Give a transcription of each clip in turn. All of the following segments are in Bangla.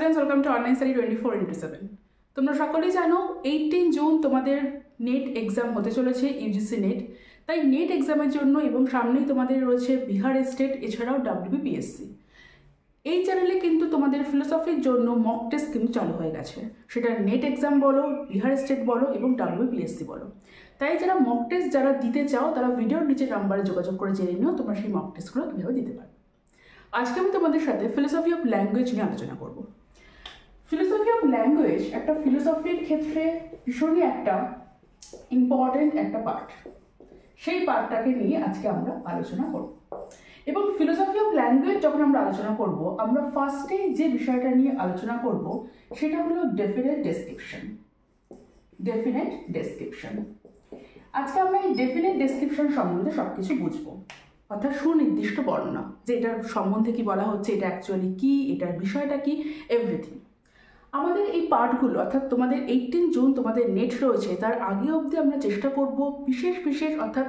Friends, welcome to online study 24/7। তোমরা সকলেই জানো 18 জুন তোমাদের নেট এক্সাম হতে চলেছে, ইউজিসি নেট। তাই নেট এক্সামের জন্য এবং সামনেই তোমাদের রয়েছে বিহার স্টেট, এছাড়াও WBPSC। এই চ্যানেলে কিন্তু তোমাদের ফিলোসফির জন্য মক টেস্ট কিন্তু চালু হয়ে গেছে, সেটা নেট এক্সাম বলো, বিহার স্টেট বলো এবং WBPSC বলো। তাই যারা মক টেস্ট যারা দিতে চাও তারা ভিডিওর নিচের নাম্বারে যোগাযোগ করে জেনে নিও তোমরা সেই মক টেস্টগুলো কীভাবে দিতে পারো। আজকে আমি তোমাদের সাথে ফিলোসফি অফ ল্যাঙ্গুয়েজ নিয়ে আলোচনা করব। ফিলোসফি অফ ল্যাঙ্গুয়েজ একটা ফিলোসফির ক্ষেত্রে ভীষণই একটা ইম্পর্টেন্ট একটা পার্ট। সেই পার্টটাকে নিয়ে আজকে আমরা আলোচনা করব। এবং ফিলোসফি অফ ল্যাঙ্গুয়েজ যখন আমরা আলোচনা করব, আমরা ফার্স্টে যে বিষয়টা নিয়ে আলোচনা করব সেটা হলো ডেফিনেট ডেসক্রিপশন। Definite description. আজকে আমরা এই ডেফিনেট ডেসক্রিপশন সম্বন্ধে সব কিছু বুঝবো, অর্থাৎ সুনির্দিষ্ট বর্ণনা, যে এটার সম্বন্ধে কি বলা হচ্ছে, এটা অ্যাকচুয়ালি কি, এটার বিষয়টা কি, এভরিথিং। আমাদের এই পার্টগুলো, অর্থাৎ তোমাদের 18 জুন তোমাদের নেট রয়েছে, তার আগে অবধি আমরা চেষ্টা করব বিশেষ অর্থাৎ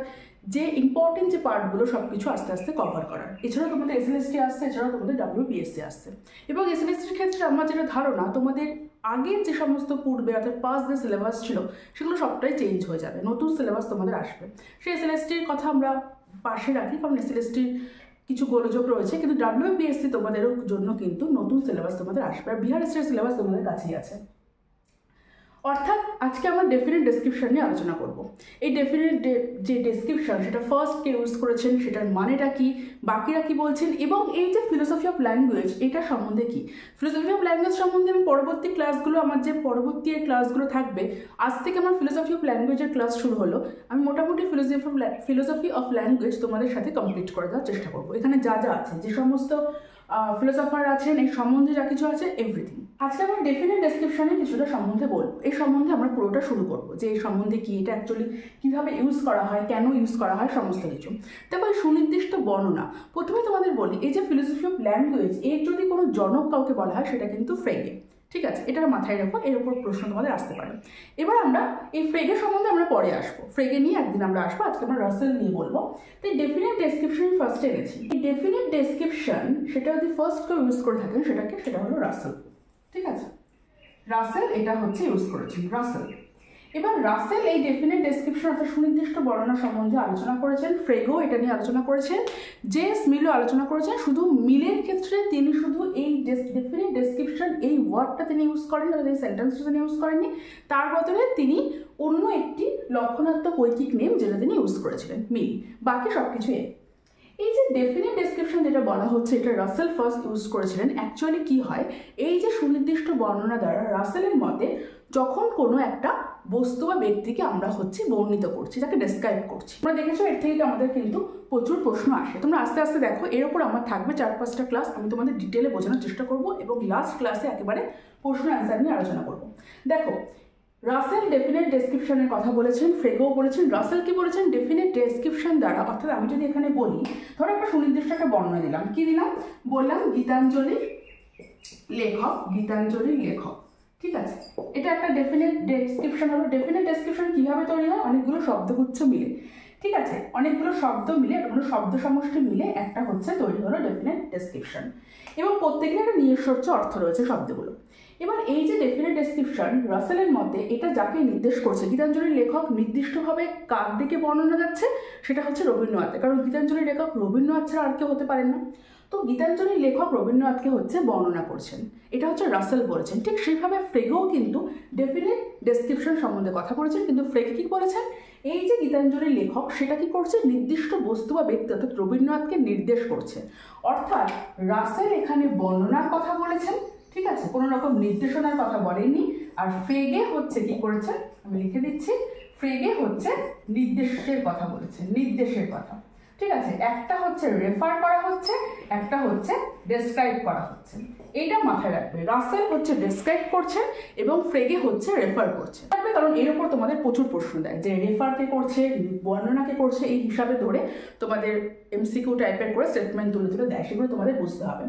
যে ইম্পর্টেন্ট যে পার্টগুলো সব কিছু আস্তে আস্তে কভার করার। এছাড়াও তোমাদের SLST আসছে, এছাড়াও তোমাদের WBSC আসছে। এবং SLSTর ক্ষেত্রে আমার যেটা ধারণা, তোমাদের আগের যে সমস্ত পূর্বে অর্থাৎ পাস্ট যে সিলেবাস ছিল সেগুলো সবটাই চেঞ্জ হয়ে যাবে, নতুন সিলেবাস তোমাদের আসবে। সেই SLSTর কথা আমরা পাশে রাখি, কারণ SLSTর কিছু গোলযোগ রয়েছে, কিন্তু WBSC তোমাদের জন্য কিন্তু নতুন সিলেবাস তোমাদের আসবে, আর বিহার স্টেট সিলেবাস তোমাদের কাছেই আছে। অর্থাৎ আজকে আমরা ডেফিনেট ডেসক্রিপশন নিয়ে আলোচনা করব। এই ডেফিনেট যে ডেসক্রিপশন সেটা ফার্স্ট কে ইউজ করেছেন, সেটার মানেটা কি, বাকিরা কি বলছেন, এবং এই যে ফিলোসফি অফ ল্যাঙ্গুয়েজ এটা সম্বন্ধে কি। ফিলোসফি অফ ল্যাঙ্গুয়েজ সম্বন্ধে আমি পরবর্তী ক্লাসগুলো, আমার যে পরবর্তী ক্লাসগুলো থাকবে, আজ থেকে আমার ফিলোসফি অফ ল্যাঙ্গুয়েজের ক্লাস শুরু হলো, আমি মোটামুটি ফিলোসফি অফ ল্যাঙ্গুয়েজ তোমাদের সাথে কমপ্লিট করে দেওয়ার চেষ্টা করবো। এখানে যা যা আছে, যে সমস্ত ফিলোসফার আছেন, এই সম্বন্ধে যা কিছু আছে, এভরিথিং। আজকে আমরা ডেফিনেট ডেসক্রিপশনে কিছুটা সম্বন্ধে বলবো। এই সম্বন্ধে আমরা পুরোটা শুরু করবো, যে এই সম্বন্ধে কি, এটা অ্যাকচুয়ালি কীভাবে ইউজ করা হয়, কেন ইউজ করা হয়, সমস্ত কিছু। তারপর সুনির্দিষ্ট বর্ণনা। প্রথমে তোমাদের বলি, এই যে ফিলোসফি অফ ল্যাঙ্গুয়েজ, এর যদি কোনো জনক কাউকে বলা হয় সেটা কিন্তু ফ্রেগে। ঠিক আছে, এটার মাথায় রাখো, এর উপর প্রশ্ন তোমাদের আসতে পারে। এবার আমরা এই ফ্রেগের সম্বন্ধে আমরা পরে আসবো, ফ্রেগে নিয়ে একদিন আমরা আসবো। আজকে আমরা রাসেল নিয়ে বলবো। তো এই ডেফিনেট ডেসক্রিপশন ফার্স্টে এনেছি। এই ডেফিনেট ডেসক্রিপশন সেটা যদি ফার্স্ট কেউ ইউজ করে থাকেন সেটা হলো রাসেল। ঠিক আছে, রাসেল এটা হচ্ছে ইউজ করেছেন, রাসেল। এবার রাসেল এই ডেফিনেট ডেসক্রিপশন অর্থাৎ সুনির্দিষ্ট বর্ণনা সম্বন্ধে আলোচনা করেছেন। ফ্রেগো এটা নিয়ে আলোচনা করেছেন, জেস মিলও আলোচনা করেছেন। শুধু মিলের ক্ষেত্রে তিনি শুধু এই ডেফিনেট ডেসক্রিপশন এই ওয়ার্ডটা তিনি ইউজ করেন, এই সেন্টেন্সটা তিনি ইউজ করেননি, তার বদলে তিনি অন্য একটি লক্ষণাত্মক ঐকিক নেম যেটা তিনি ইউজ করেছিলেন, মিল। বাকি সব কিছু এই যে ডেফিনেট ডেসক্রিপশন যেটা বলা হচ্ছে, এটা রাসেল ফার্স্ট ইউজ করেছিলেন। অ্যাকচুয়ালি কি হয়, এই যে সুনির্দিষ্ট বর্ণনা দ্বারা রাসেলের মতে যখন কোনো একটা বস্তু বা ব্যক্তিকে আমরা বর্ণিত করছি, যাকে ডেসক্রাইব করছি, আমরা দেখেছো এর থেকে আমাদের কিন্তু প্রচুর প্রশ্ন আসে। তোমরা আস্তে আস্তে দেখো, এর ওপর আমার থাকবে 4-5টা ক্লাস, আমি তোমাদের ডিটেলে বোঝানোর চেষ্টা করব এবং লাস্ট ক্লাসে একেবারে প্রশ্ন অ্যান্সার নিয়ে আলোচনা করব। দেখো, রাসেল ডেফিনেট ডেসক্রিপশনের কথা বলেছেন, ফ্রেগোও বলেছেন। রাসেল কি বলেছেন, ডেফিনেট ডেসক্রিপশন দ্বারা, অর্থাৎ আমি যদি এখানে বলি, ধরো একটা সুনির্দিষ্ট একটা বর্ণনা দিলাম, কি দিলাম, বললাম গীতাঞ্জলির লেখক, গীতাঞ্জলির লেখক। ঠিক আছে, এটা একটা ডেফিনেট ডেসক্রিপশন হলো। ডেফিনেট ডেসক্রিপশন কিভাবে তৈরি হয়, অনেকগুলো শব্দগুচ্ছ মিলে। ঠিক আছে, অনেকগুলো শব্দ মিলে, কোনো শব্দ সমষ্টি মিলে একটা তৈরি হলো ডেফিনেট ডেসক্রিপশন, এবং প্রত্যেকের একটা নিজস্ব অর্থ রয়েছে শব্দগুলো। এবার এই যে ডেফিনেট ডেসক্রিপশন রাসেলের মতে এটা যাকে নির্দেশ করছে, গীতাঞ্জলির লেখক নির্দিষ্টভাবে কার দিকে বর্ণনা যাচ্ছে, সেটা হচ্ছে রবীন্দ্রনাথ, কারণ গীতাঞ্জলির লেখক রবীন্দ্রনাথ ছাড়া আর কেউ হতে পারেন না। তো গীতাঞ্জলির লেখক রবীন্দ্রনাথকে বর্ণনা করছেন, এটা রাসেল বলেছেন। ঠিক সেইভাবে ফ্রেগোও কিন্তু ডেফিনেট ডেসক্রিপশন সম্বন্ধে কথা বলেছেন, কিন্তু ফ্রেগে কি বলেছেন, এই যে গীতাঞ্জলির লেখক সেটা কি করছে, নির্দিষ্ট বস্তু বা ব্যক্তি অর্থাৎ রবীন্দ্রনাথকে নির্দেশ করছে। অর্থাৎ রাসেল এখানে বর্ণনার কথা বলেছেন, ঠিক আছে, কোনো রকম নির্দেশনার কথা বলেননি। আর ফ্রেগে কি করেছেন, আমি লিখে দিচ্ছি, ফ্রেগে নির্দেশের কথা বলেছেন, নির্দেশের কথা। ঠিক আছে, একটা রেফার করা হচ্ছে, একটা ডেসক্রাইব করা হচ্ছে। এইটা মাথায় রাখবে, রাসেল ডেসক্রাইব করছে এবং ফ্রেগে রেফার করছে। কারণ এর উপর তোমাদের প্রচুর প্রশ্ন দেয়, যে রেফার কে করছে, বর্ণনাকে করছে, এই হিসাবে ধরে তোমাদের MCQ টাইপের করে স্টেটমেন্ট তুলে দেয়, সেগুলো তোমাদের বুঝতে হবে।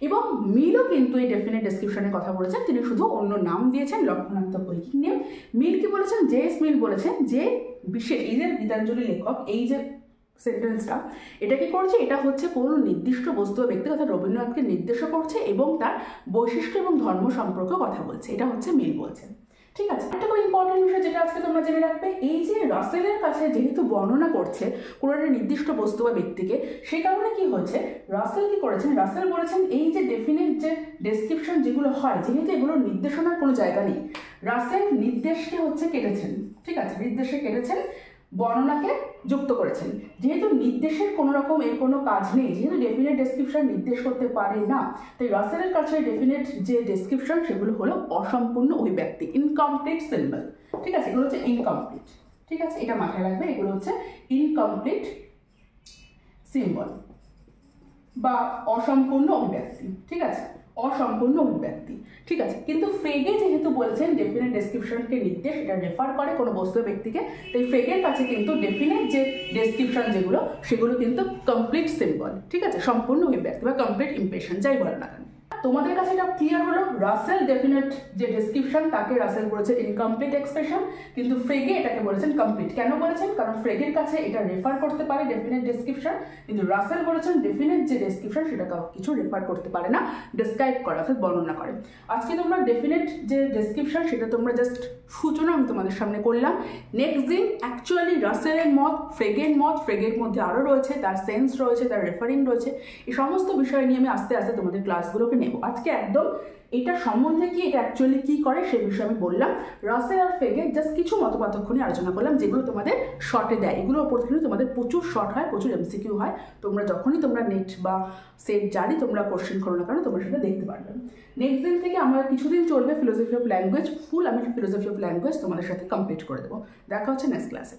এবং মিলও কিন্তু এই ডেফিনেট ডেসক্রিপশনের কথা বলেছেন, তিনি শুধু অন্য নাম দিয়েছেন, লক্ষণাত্মক ঐকিক নেম। মিল কি বলেছেন, জেস মিল বলেছেন যে বিশেষ এই যে গীতাঞ্জলি লেখক, এই যে সেন্টেন্সটা এটা কি করছে, এটা হচ্ছে কোনো নির্দিষ্ট বস্তু বা ব্যক্তি অর্থাৎ রবীন্দ্রনাথকে নির্দেশও করছে এবং তার বৈশিষ্ট্য এবং ধর্ম সম্পর্কে কথা বলছে। এটা হচ্ছে মিল বলছে। ঠিক আছে, একটা খুব ইম্পর্টেন্ট বিষয় যেটা আজকে তোমরা জেনে রাখবে, এই যে রাসেলের কাছে যেহেতু বর্ণনা করছে কোনো একটা নির্দিষ্ট বস্তু বা ব্যক্তিকে, সেই কারণে কি হচ্ছে, রাসেল কি করেছেন, রাসেল বলেছেন এই যে ডেফিনিট যে ডেসক্রিপশন যেগুলো হয়, যেহেতু এগুলোর নির্দেশনার কোনো জায়গা নেই, রাসেল নির্দেশকে হচ্ছে কেটেছেন। ঠিক আছে, নির্দেশে কেটেছেন, বর্ণনাকে যুক্ত করেছেন। যেহেতু নির্দেশের কোনো রকম এর কোনো কাজ নেই, যেহেতু ডেফিনেট ডেসক্রিপশন নির্দেশ করতে পারে না, তাই রাসেলের কাছে ডেফিনেট যে ডেসক্রিপশন সেগুলো হলো অসম্পূর্ণ অভিব্যক্তি, ইনকমপ্লিট সিম্বল। ঠিক আছে, এগুলো হচ্ছে ইনকমপ্লিট। ঠিক আছে, এটা মাথায় রাখবে, এগুলো হচ্ছে ইনকমপ্লিট সিম্বল বা অসম্পূর্ণ অভিব্যক্তি। ঠিক আছে, অসম্পূর্ণ অভিব্যক্তি। ঠিক আছে, কিন্তু ফ্রেগে যেহেতু বলছেন ডেফিনেট ডেসক্রিপশনকে নির্দেশ, এটা রেফার করে কোনো বস্তু ব্যক্তিকে, তাই ফ্রেগের কাছে কিন্তু ডেফিনেট যে ডেসক্রিপশন যেগুলো সেগুলো কিন্তু কমপ্লিট সিম্বল। ঠিক আছে, সম্পূর্ণ অভিব্যক্তি বা কমপ্লিট ইমপ্রেশন যাই বলে না কেন। তোমাদের কাছে এটা ক্লিয়ার হলো, রাসেল ডেফিনেট যে ডেসক্রিপশন তাকে রাসেল বলেছে ইনকমপ্লিট এক্সপ্রেশন, কিন্তু ফ্রেগে এটাকে বলেছেন কমপ্লিট। কেন বলেছেন, কারণ ফ্রেগের কাছে এটা রেফার করতে পারে ডেফিনেট ডেসক্রিপশন, কিন্তু রাসেল বলেছেন ডেফিনেট যে ডেসক্রিপশন সেটা কিছু রেফার করতে পারে না, ডেসক্রাইব করে অর্থাৎ বর্ণনা করে। আজকে তোমরা ডেফিনেট যে ডেসক্রিপশন সেটা তোমরা জাস্ট সূচনা আমি তোমাদের সামনে করলাম। নেক্সট দিন অ্যাকচুয়ালি রাসেলের মত, ফ্রেগের মত, ফ্রেগের মধ্যে আরও রয়েছে, তার সেন্স রয়েছে, তার রেফারিং রয়েছে, এই সমস্ত বিষয় নিয়ে আমি আস্তে আস্তে তোমাদের ক্লাসগুলোকে নেব। আজকে একদম এটা সম্বন্ধে কি, এটা অ্যাকচুয়ালি কী করে সে বিষয়ে আমি বললাম। রাসেল আর ফ্রেগের জাস্ট কিছু মতপার্থক্য নিয়ে আলোচনা করলাম, যেগুলো তোমাদের শর্টে দেয়। এগুলোর ওপর থেকে তোমাদের প্রচুর শর্ট হয়, প্রচুর এমসিকিউ হয়। তোমরা যখনই তোমরা নেট বা সেট জানি তোমরা কোশ্চেন করো না কেন, তোমরা সেটা দেখতে পারবে। নেক্সট দিন থেকে আমার কিছুদিন চলবে ফিলোসফি অফ ল্যাঙ্গুয়েজ, ফুল আমি ফিলোসফি অফ ল্যাঙ্গুয়েজ তোমাদের সাথে কমপ্লিট করে দেবো। দেখা হচ্ছে নেক্সট ক্লাসে।